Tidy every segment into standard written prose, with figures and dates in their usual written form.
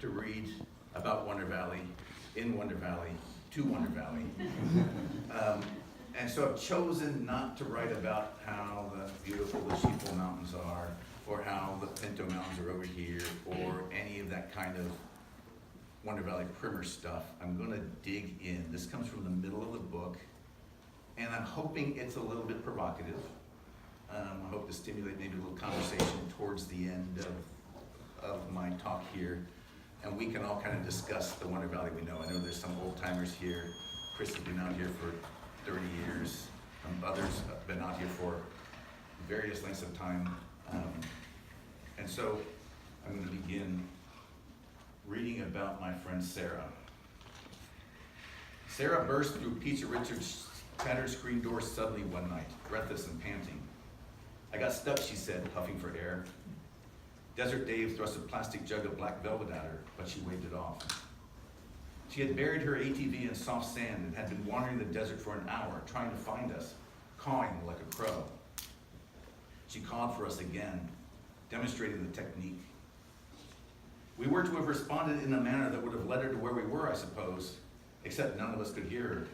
to read about Wonder Valley, in Wonder Valley, to Wonder Valley. And so I've chosen not to write about how the beautiful the Sheeple Mountains are, or how the Pinto Mountains are over here, or any of that kind of Wonder Valley primer stuff. I'm gonna dig in. This comes from the middle of the book, and I'm hoping it's a little bit provocative. I hope to stimulate maybe a little conversation towards the end of my talk here, and we can all kind of discuss the Wonder Valley we know. I know there's some old timers here. Chris has been out here for 30 years. Others have been out here for various lengths of time. And so I'm going to begin reading about my friend Sarah. Sarah burst through Pizza Richard's tattered screen door suddenly one night, breathless and panting. I got stuck, she said, puffing for air. Desert Dave thrust a plastic jug of black velvet at her, but she waved it off. She had buried her ATV in soft sand and had been wandering the desert for an hour, trying to find us, cawing like a crow. She called for us again, demonstrating the technique. We were to have responded in a manner that would have led her to where we were, I suppose, except none of us could hear her.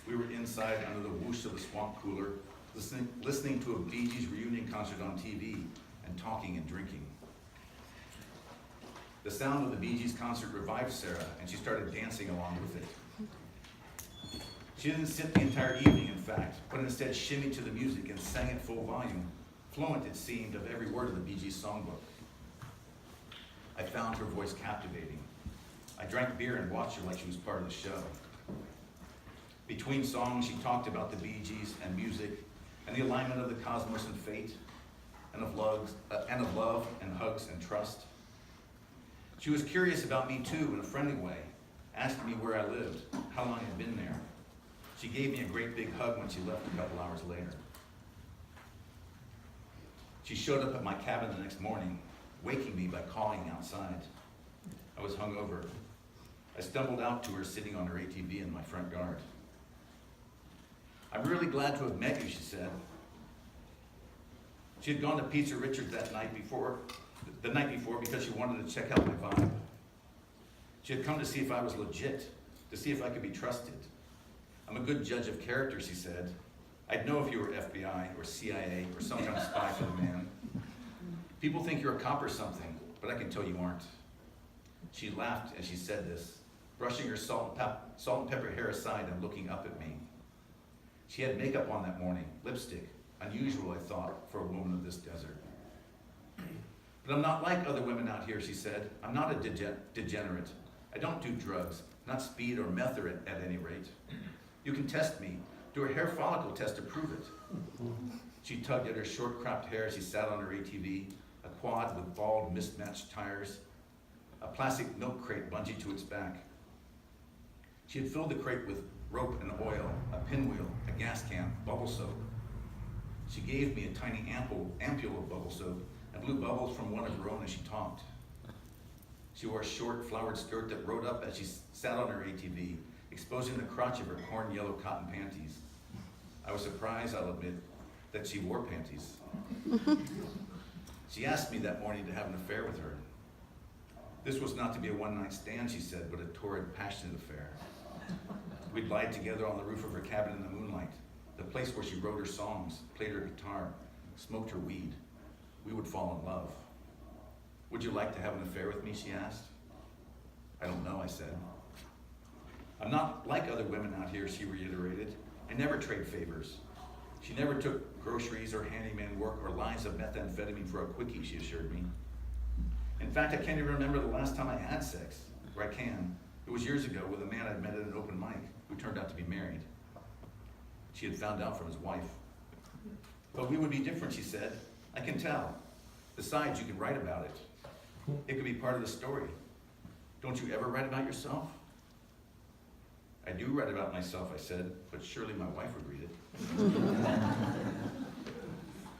We were inside under the whoosh of the swamp cooler, listening to a Bee Gees reunion concert on TV and talking and drinking. The sound of the Bee Gees concert revived Sarah, and she started dancing along with it. She didn't sit the entire evening, in fact, but instead shimmied to the music and sang at full volume, fluent, it seemed, of every word of the Bee Gees songbook. I found her voice captivating. I drank beer and watched her like she was part of the show. Between songs, she talked about the Bee Gees and music, and the alignment of the cosmos and fate, and of love and hugs and trust. She was curious about me too in a friendly way, asked me where I lived, how long I'd been there. She gave me a great big hug when she left a couple hours later. She showed up at my cabin the next morning, waking me by calling outside. I was hungover. I stumbled out to her sitting on her ATV in my front yard. I'm really glad to have met you, she said. She had gone to Pizza Richard the night before because she wanted to check out my vibe. She had come to see if I was legit, to see if I could be trusted. I'm a good judge of character, she said. I'd know if you were FBI or CIA or some kind of spy for the man. People think you're a cop or something, but I can tell you aren't. She laughed as she said this, brushing her salt and pepper hair aside and looking up at me. She had makeup on that morning, lipstick, unusual, I thought, for a woman of this desert. But I'm not like other women out here, she said. I'm not a degenerate. I don't do drugs, not speed or meth at any rate. You can test me, do a hair follicle test to prove it. She tugged at her short cropped hair as she sat on her ATV, a quad with bald mismatched tires, a plastic milk crate bungee to its back. She had filled the crate with rope and oil, a pinwheel, a gas can, bubble soap. She gave me a tiny ampule of bubble soap and blew bubbles from one of her own as she talked. She wore a short flowered skirt that rode up as she sat on her ATV, exposing the crotch of her corn yellow cotton panties. I was surprised, I'll admit, that she wore panties. She asked me that morning to have an affair with her. This was not to be a one-night stand, she said, but a torrid, passionate affair. We'd lied together on the roof of her cabin in the moonlight, the place where she wrote her songs, played her guitar, smoked her weed. We would fall in love. Would you like to have an affair with me, she asked. I don't know, I said. I'm not like other women out here, she reiterated. I never trade favors. She never took groceries or handyman work or lines of methamphetamine for a quickie, she assured me. In fact, I can't even remember the last time I had sex, or I can. It was years ago with a man I'd met at an open mic who turned out to be married. She had found out from his wife. But we would be different, she said. I can tell. Besides, you can write about it. It could be part of the story. Don't you ever write about yourself? I do write about myself, I said, but surely my wife would read it.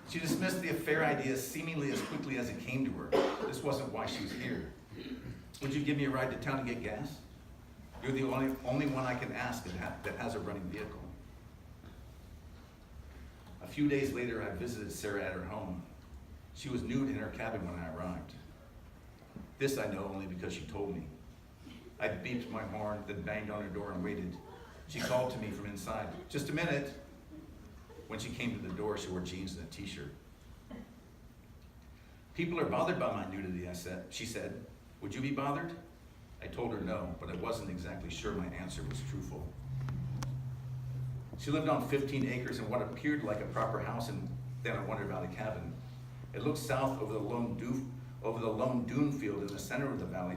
She dismissed the affair idea seemingly as quickly as it came to her. This wasn't why she was here. Would you give me a ride to town to get gas? You're the only one I can ask that has a running vehicle. A few days later, I visited Sarah at her home. She was nude in her cabin when I arrived. This I know only because she told me. I beeped my horn, then banged on her door and waited. She called to me from inside, "Just a minute." When she came to the door, she wore jeans and a t-shirt. "People are bothered by my nudity," she said. "Would you be bothered?" I told her no, but I wasn't exactly sure my answer was truthful. She lived on 15 acres in what appeared like a proper house in a Wonder Valley cabin. It looked south over the lone dune field in the center of the valley